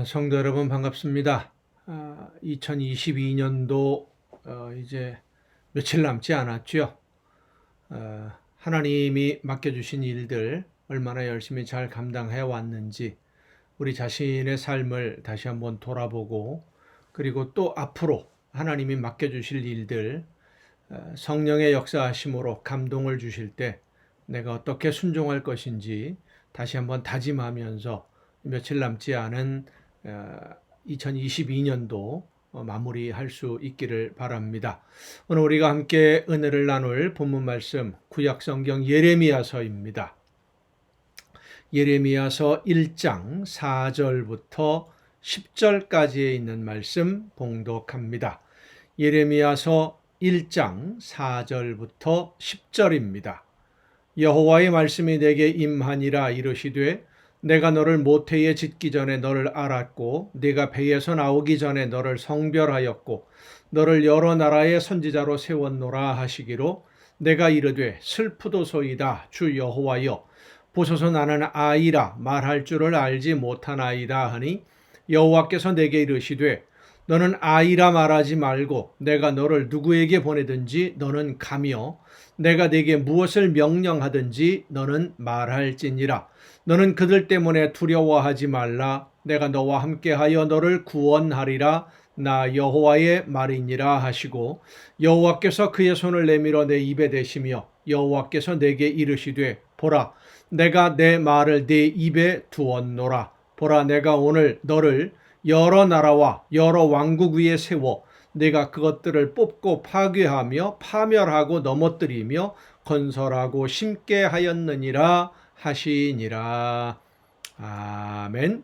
성도 여러분 반갑습니다. 2022년도 이제 며칠 남지 않았죠. 하나님이 맡겨주신 일들 얼마나 열심히 잘 감당해 왔는지 우리 자신의 삶을 다시 한번 돌아보고, 그리고 또 앞으로 하나님이 맡겨주실 일들, 성령의 역사하심으로 감동을 주실 때 내가 어떻게 순종할 것인지 다시 한번 다짐하면서 며칠 남지 않은 2022년도 마무리할 수 있기를 바랍니다. 오늘 우리가 함께 은혜를 나눌 본문 말씀, 구약성경 예레미야서입니다. 예레미야서 1장 4절부터 10절까지에 있는 말씀 봉독합니다. 예레미야서 1장 4절부터 10절입니다. 여호와의 말씀이 내게 임하니라. 이르시되 내가 너를 모태에 짓기 전에 너를 알았고 네가 배에서 나오기 전에 너를 성별하였고 너를 여러 나라의 선지자로 세웠노라 하시기로, 내가 이르되 슬프도소이다. 주 여호와여, 보소서 나는 아이라 말할 줄을 알지 못하나이다 하니, 여호와께서 내게 이르시되 너는 아이라 말하지 말고 내가 너를 누구에게 보내든지 너는 가며 내가 네게 무엇을 명령하든지 너는 말할지니라. 너는 그들 때문에 두려워하지 말라. 내가 너와 함께하여 너를 구원하리라. 나 여호와의 말이니라 하시고, 여호와께서 그의 손을 내밀어 내 입에 대시며 여호와께서 내게 이르시되 보라, 내가 내 말을 네 입에 두었노라. 보라, 내가 오늘 너를 여러 나라와 여러 왕국 위에 세워 내가 그것들을 뽑고 파괴하며 파멸하고 넘어뜨리며 건설하고 심게 하였느니라 하시니라. 아멘.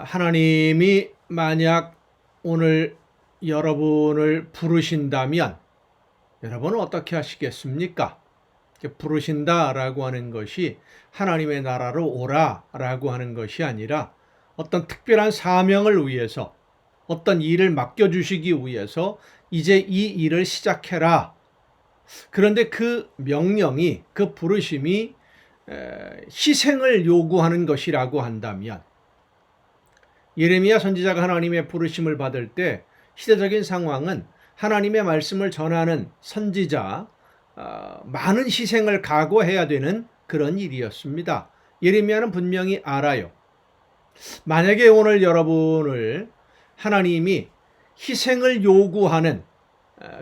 하나님이 만약 오늘 여러분을 부르신다면 여러분은 어떻게 하시겠습니까? 부르신다라고 하는 것이 하나님의 나라로 오라라고 하는 것이 아니라 어떤 특별한 사명을 위해서, 어떤 일을 맡겨주시기 위해서 이제 이 일을 시작해라. 그런데 그 명령이, 그 부르심이 희생을 요구하는 것이라고 한다면, 예레미야 선지자가 하나님의 부르심을 받을 때 시대적인 상황은 하나님의 말씀을 전하는 선지자, 많은 희생을 각오해야 되는 그런 일이었습니다. 예레미야는 분명히 알아요. 만약에 오늘 여러분을 하나님이 희생을 요구하는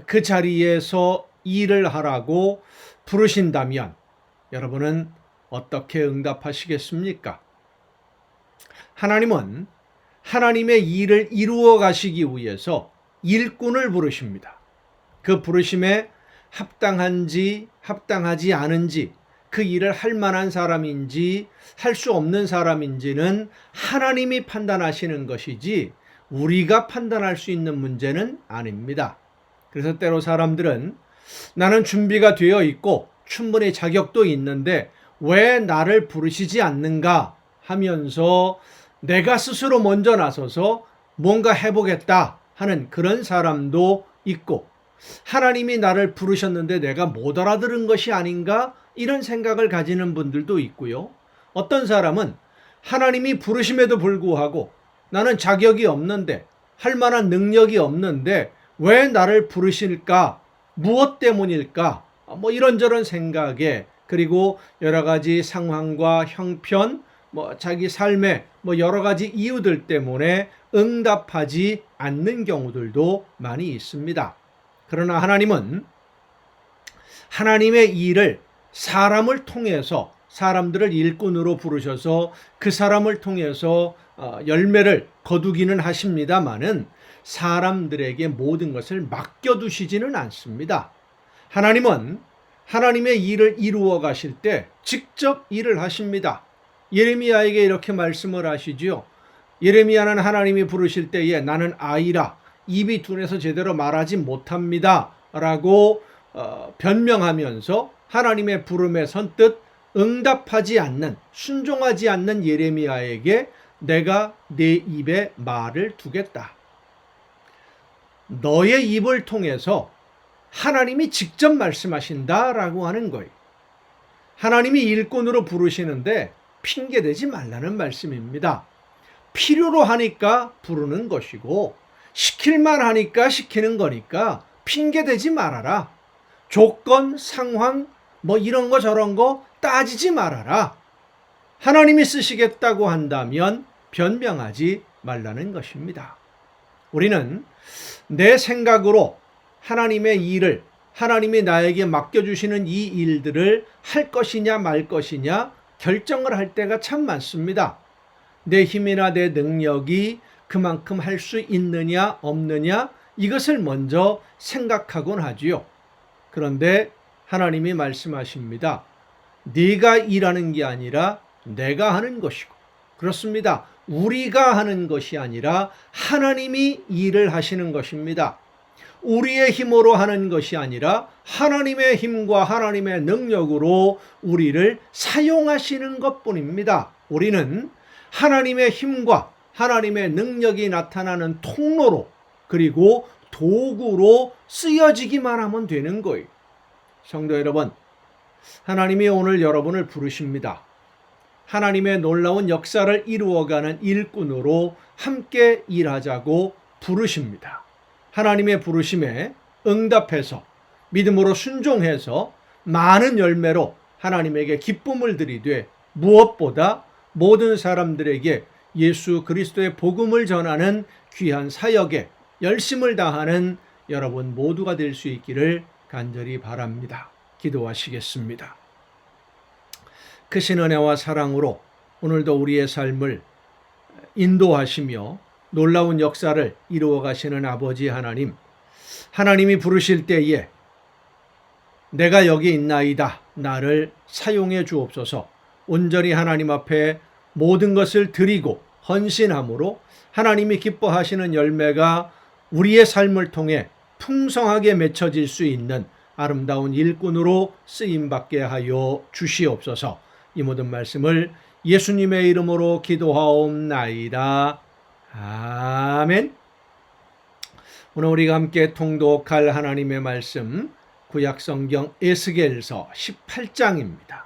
그 자리에서 일을 하라고 부르신다면 여러분은 어떻게 응답하시겠습니까? 하나님은 하나님의 일을 이루어 가시기 위해서 일꾼을 부르십니다. 그 부르심에 합당한지 합당하지 않은지, 그 일을 할 만한 사람인지 할 수 없는 사람인지는 하나님이 판단하시는 것이지 우리가 판단할 수 있는 문제는 아닙니다. 그래서 때로 사람들은 나는 준비가 되어 있고 충분히 자격도 있는데 왜 나를 부르시지 않는가 하면서 내가 스스로 먼저 나서서 뭔가 해보겠다 하는 그런 사람도 있고, 하나님이 나를 부르셨는데 내가 못 알아들은 것이 아닌가 이런 생각을 가지는 분들도 있고요. 어떤 사람은 하나님이 부르심에도 불구하고 나는 자격이 없는데, 할 만한 능력이 없는데 왜 나를 부르실까? 무엇 때문일까? 이런저런 생각에, 그리고 여러 가지 상황과 형편, 자기 삶의 여러 가지 이유들 때문에 응답하지 않는 경우들도 많이 있습니다. 그러나 하나님은 하나님의 일을 사람을 통해서, 사람들을 일꾼으로 부르셔서 그 사람을 통해서 열매를 거두기는 하십니다마는 사람들에게 모든 것을 맡겨두시지는 않습니다. 하나님은 하나님의 일을 이루어 가실 때 직접 일을 하십니다. 예레미야에게 이렇게 말씀을 하시죠. 예레미야는 하나님이 부르실 때에 나는 아이라 입이 둔해서 제대로 말하지 못합니다 라고 변명하면서 하나님의 부름에 선뜻 응답하지 않는, 순종하지 않는 예레미야에게 내가 내 입에 말을 두겠다. 너의 입을 통해서 하나님이 직접 말씀하신다라고 하는 거예요. 하나님이 일꾼으로 부르시는데 핑계대지 말라는 말씀입니다. 필요로 하니까 부르는 것이고 시킬만 하니까 시키는 거니까 핑계대지 말아라. 조건, 상황, 뭐 이런 거 저런 거 따지지 말아라. 하나님이 쓰시겠다고 한다면 변명하지 말라는 것입니다. 우리는 내 생각으로 하나님의 일을, 하나님이 나에게 맡겨주시는 이 일들을 할 것이냐 말 것이냐 결정을 할 때가 참 많습니다. 내 힘이나 내 능력이 그만큼 할 수 있느냐 없느냐 이것을 먼저 생각하곤 하지요. 그런데 하나님이 말씀하십니다. 네가 일하는 게 아니라 내가 하는 것이고, 그렇습니다. 우리가 하는 것이 아니라 하나님이 일을 하시는 것입니다. 우리의 힘으로 하는 것이 아니라 하나님의 힘과 하나님의 능력으로 우리를 사용하시는 것뿐입니다. 우리는 하나님의 힘과 하나님의 능력이 나타나는 통로로, 그리고 도구로 쓰여지기만 하면 되는 거예요. 성도 여러분, 하나님이 오늘 여러분을 부르십니다. 하나님의 놀라운 역사를 이루어가는 일꾼으로 함께 일하자고 부르십니다. 하나님의 부르심에 응답해서 믿음으로 순종해서 많은 열매로 하나님에게 기쁨을 드리되, 무엇보다 모든 사람들에게 예수 그리스도의 복음을 전하는 귀한 사역에 열심을 다하는 여러분 모두가 될 수 있기를 간절히 바랍니다. 기도하시겠습니다. 크신 은혜와 사랑으로 오늘도 우리의 삶을 인도하시며 놀라운 역사를 이루어 가시는 아버지 하나님, 하나님이 부르실 때에 내가 여기 있나이다, 나를 사용해 주옵소서. 온전히 하나님 앞에 모든 것을 드리고 헌신함으로 하나님이 기뻐하시는 열매가 우리의 삶을 통해 풍성하게 맺혀질 수 있는 아름다운 일꾼으로 쓰임받게 하여 주시옵소서. 이 모든 말씀을 예수님의 이름으로 기도하옵나이다. 아멘. 오늘 우리가 함께 통독할 하나님의 말씀, 구약성경 에스겔서 18장입니다.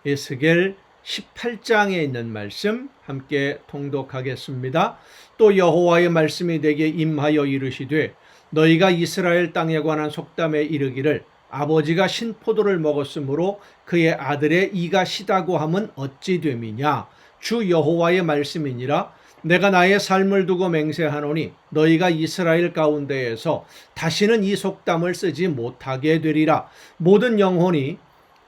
에스겔 18장에 있는 말씀 함께 통독하겠습니다. 또 여호와의 말씀이 내게 임하여 이르시되, 너희가 이스라엘 땅에 관한 속담에 이르기를 아버지가 신포도를 먹었으므로 그의 아들의 이가 시다고 함은 어찌 됨이냐. 주 여호와의 말씀이니라. 내가 나의 삶을 두고 맹세하노니 너희가 이스라엘 가운데에서 다시는 이 속담을 쓰지 못하게 되리라. 모든 영혼이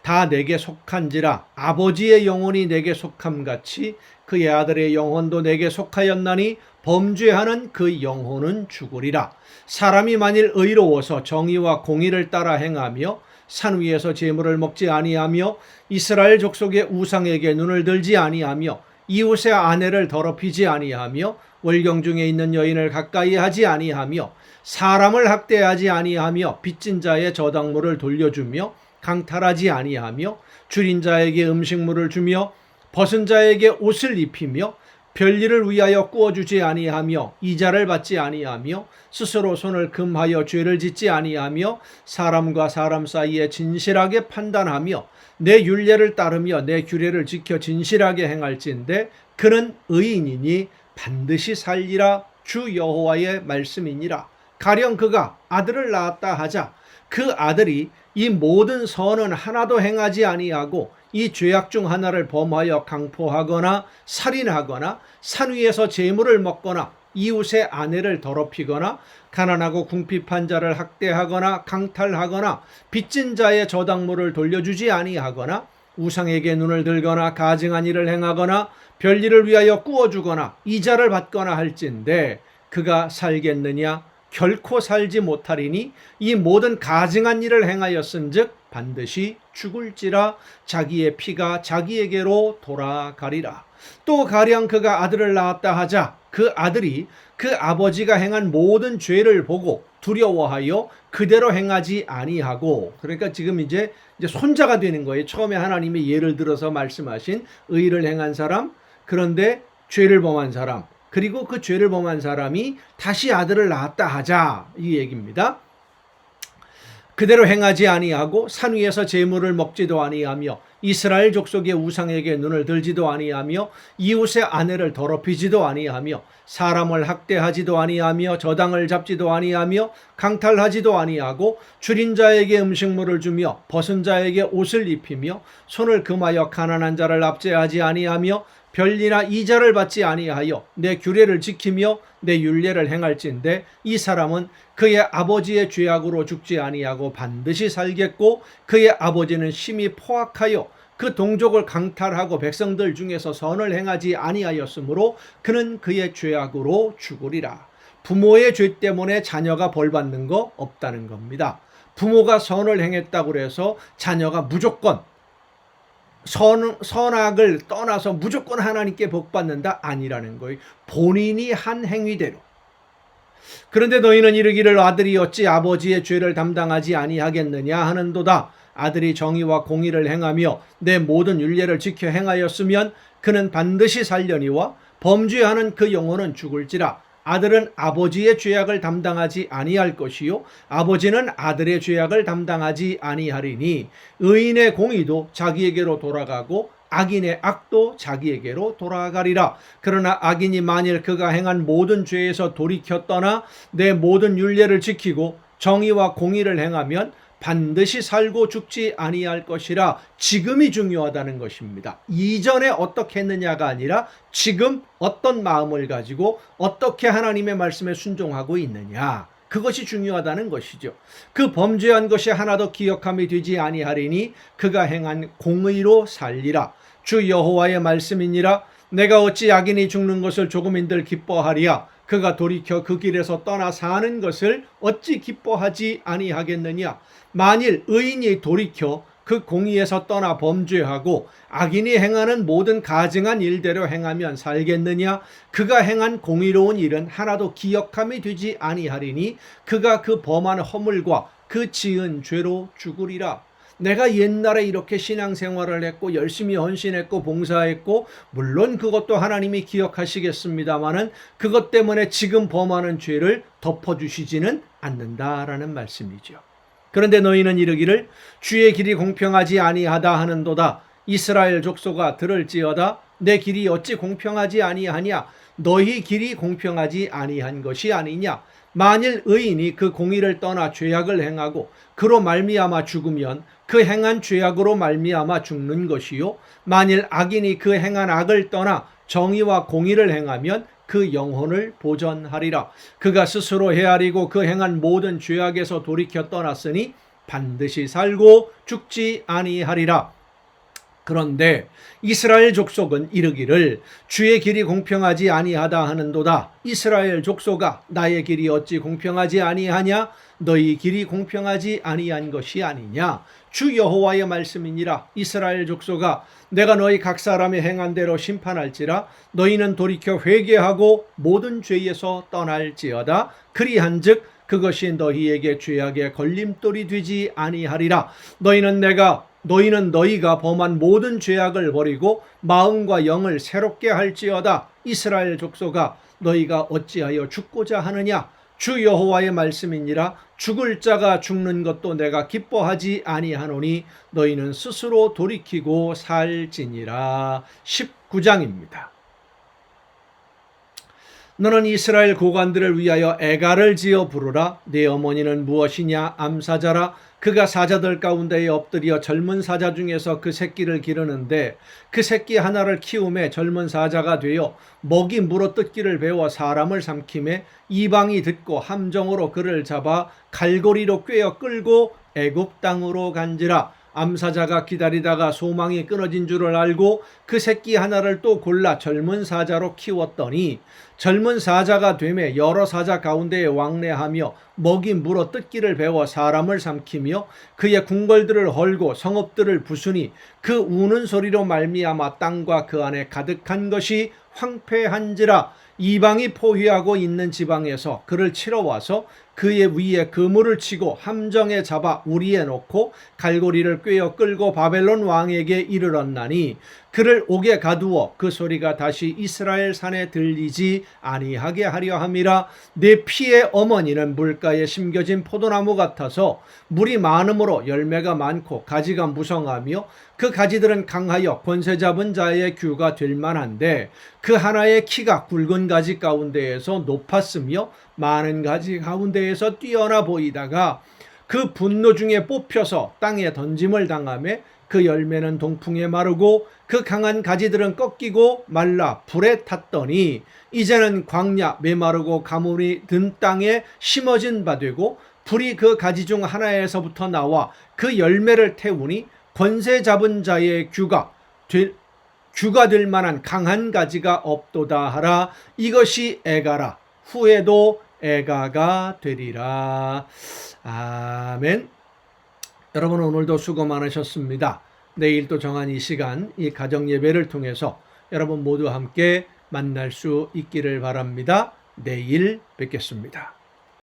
다 내게 속한지라. 아버지의 영혼이 내게 속함같이 그의 아들의 영혼도 내게 속하였나니 범죄하는 그 영혼은 죽으리라. 사람이 만일 의로워서 정의와 공의를 따라 행하며 산 위에서 재물을 먹지 아니하며 이스라엘 족속의 우상에게 눈을 들지 아니하며 이웃의 아내를 더럽히지 아니하며 월경 중에 있는 여인을 가까이 하지 아니하며 사람을 학대하지 아니하며 빚진 자의 저당물을 돌려주며 강탈하지 아니하며 줄인 자에게 음식물을 주며 벗은 자에게 옷을 입히며 별일을 위하여 꾸어주지 아니하며 이자를 받지 아니하며 스스로 손을 금하여 죄를 짓지 아니하며 사람과 사람 사이에 진실하게 판단하며 내 율례를 따르며 내 규례를 지켜 진실하게 행할진대 그는 의인이니 반드시 살리라. 주 여호와의 말씀이니라. 가령 그가 아들을 낳았다 하자 그 아들이 이 모든 선은 하나도 행하지 아니하고 이 죄악 중 하나를 범하여 강포하거나 살인하거나 산 위에서 재물을 먹거나 이웃의 아내를 더럽히거나 가난하고 궁핍한 자를 학대하거나 강탈하거나 빚진 자의 저당물을 돌려주지 아니하거나 우상에게 눈을 들거나 가증한 일을 행하거나 별일을 위하여 꾸어주거나 이자를 받거나 할진대 그가 살겠느냐? 결코 살지 못하리니 이 모든 가증한 일을 행하였은즉 반드시 죽을지라. 자기의 피가 자기에게로 돌아가리라. 또 가령 그가 아들을 낳았다 하자 그 아들이 그 아버지가 행한 모든 죄를 보고 두려워하여 그대로 행하지 아니하고, 그러니까 지금 이제 손자가 되는 거예요. 처음에 하나님이 예를 들어서 말씀하신 의를 행한 사람, 그런데 죄를 범한 사람, 그리고 그 죄를 범한 사람이 다시 아들을 낳았다 하자, 이 얘기입니다. 그대로 행하지 아니하고 산 위에서 재물을 먹지도 아니하며 이스라엘 족속의 우상에게 눈을 들지도 아니하며 이웃의 아내를 더럽히지도 아니하며 사람을 학대하지도 아니하며 저당을 잡지도 아니하며 강탈하지도 아니하고 줄인 자에게 음식물을 주며 벗은 자에게 옷을 입히며 손을 금하여 가난한 자를 압제하지 아니하며 별리나 이자를 받지 아니하여 내 규례를 지키며 내 율례를 행할진대 이 사람은 그의 아버지의 죄악으로 죽지 아니하고 반드시 살겠고 그의 아버지는 심히 포악하여 그 동족을 강탈하고 백성들 중에서 선을 행하지 아니하였으므로 그는 그의 죄악으로 죽으리라. 부모의 죄 때문에 자녀가 벌받는 거 없다는 겁니다. 부모가 선을 행했다고 해서 자녀가 무조건 선악을 떠나서 무조건 하나님께 복받는다 아니라는 거예요. 본인이 한 행위대로. 그런데 너희는 이르기를 아들이 어찌 아버지의 죄를 담당하지 아니하겠느냐 하는도다. 아들이 정의와 공의를 행하며 내 모든 율례를 지켜 행하였으면 그는 반드시 살려니와 범죄하는 그 영혼은 죽을지라. 아들은 아버지의 죄악을 담당하지 아니할 것이요 아버지는 아들의 죄악을 담당하지 아니하리니 의인의 공의도 자기에게로 돌아가고 악인의 악도 자기에게로 돌아가리라. 그러나 악인이 만일 그가 행한 모든 죄에서 돌이켜 떠나 내 모든 율례를 지키고 정의와 공의를 행하면 반드시 살고 죽지 아니할 것이라. 지금이 중요하다는 것입니다. 이전에 어떻게 했느냐가 아니라 지금 어떤 마음을 가지고 어떻게 하나님의 말씀에 순종하고 있느냐, 그것이 중요하다는 것이죠. 그 범죄한 것이 하나도 기억함이 되지 아니하리니 그가 행한 공의로 살리라. 주 여호와의 말씀이니라. 내가 어찌 악인이 죽는 것을 조금인들 기뻐하리야. 그가 돌이켜 그 길에서 떠나 사는 것을 어찌 기뻐하지 아니하겠느냐. 만일 의인이 돌이켜 그 공의에서 떠나 범죄하고 악인이 행하는 모든 가증한 일대로 행하면 살겠느냐. 그가 행한 공의로운 일은 하나도 기억함이 되지 아니하리니 그가 그 범한 허물과 그 지은 죄로 죽으리라. 내가 옛날에 이렇게 신앙생활을 했고 열심히 헌신했고 봉사했고 물론 그것도 하나님이 기억하시겠습니다마는 그것 때문에 지금 범하는 죄를 덮어주시지는 않는다라는 말씀이죠. 그런데 너희는 이르기를 주의 길이 공평하지 아니하다 하는도다. 이스라엘 족속아 들을지어다. 내 길이 어찌 공평하지 아니하냐. 너희 길이 공평하지 아니한 것이 아니냐. 만일 의인이 그 공의를 떠나 죄악을 행하고 그로 말미암아 죽으면 그 행한 죄악으로 말미암아 죽는 것이요 만일 악인이 그 행한 악을 떠나 정의와 공의를 행하면 그 영혼을 보전하리라. 그가 스스로 헤아리고 그 행한 모든 죄악에서 돌이켜 떠났으니 반드시 살고 죽지 아니하리라. 그런데 이스라엘 족속은 이르기를 주의 길이 공평하지 아니하다 하는도다. 이스라엘 족속아 나의 길이 어찌 공평하지 아니하냐. 너희 길이 공평하지 아니한 것이 아니냐. 주 여호와의 말씀이니라. 이스라엘 족속아 내가 너희 각 사람이 행한 대로 심판할지라. 너희는 돌이켜 회개하고 모든 죄에서 떠날지어다. 그리한즉 그것이 너희에게 죄악의 걸림돌이 되지 아니하리라. 너희는 너희가 범한 모든 죄악을 버리고 마음과 영을 새롭게 할지어다. 이스라엘 족속아 너희가 어찌하여 죽고자 하느냐. 주 여호와의 말씀이니라. 죽을 자가 죽는 것도 내가 기뻐하지 아니하노니 너희는 스스로 돌이키고 살지니라. 19장입니다. 너는 이스라엘 고관들을 위하여 애가를 지어 부르라. 네 어머니는 무엇이냐. 암사자라. 그가 사자들 가운데에 엎드려 젊은 사자 중에서 그 새끼를 기르는데 그 새끼 하나를 키움에 젊은 사자가 되어 먹이 물어뜯기를 배워 사람을 삼킴에 이방이 듣고 함정으로 그를 잡아 갈고리로 꿰어 끌고 애굽 땅으로 간지라. 암사자가 기다리다가 소망이 끊어진 줄을 알고 그 새끼 하나를 또 골라 젊은 사자로 키웠더니 젊은 사자가 되매 여러 사자 가운데에 왕래하며 먹이 물어 뜯기를 배워 사람을 삼키며 그의 궁궐들을 헐고 성읍들을 부수니 그 우는 소리로 말미암아 땅과 그 안에 가득한 것이 황폐한지라. 이방이 포위하고 있는 지방에서 그를 치러 와서 그의 위에 그물을 치고 함정에 잡아 우리에 놓고 갈고리를 꿰어 끌고 바벨론 왕에게 이르렀나니 그를 옥에 가두어 그 소리가 다시 이스라엘 산에 들리지 아니하게 하려 함이라. 내 피의 어머니는 물가에 심겨진 포도나무 같아서 물이 많음으로 열매가 많고 가지가 무성하며 그 가지들은 강하여 권세 잡은 자의 규가 될 만한데 그 하나의 키가 굵은 가지 가운데에서 높았으며 많은 가지 가운데에서 뛰어나 보이다가 그 분노 중에 뽑혀서 땅에 던짐을 당하며 그 열매는 동풍에 마르고 그 강한 가지들은 꺾이고 말라 불에 탔더니 이제는 광야 메마르고 가물이 든 땅에 심어진 바 되고 불이 그 가지 중 하나에서부터 나와 그 열매를 태우니 권세 잡은 자의 규가 될 만한 강한 가지가 없도다 하라. 이것이 애가라. 후에도 애가가 되리라. 아멘. 여러분 오늘도 수고 많으셨습니다. 내일 또 정한 이 시간 이 가정 예배를 통해서 여러분 모두 함께 만날 수 있기를 바랍니다. 내일 뵙겠습니다.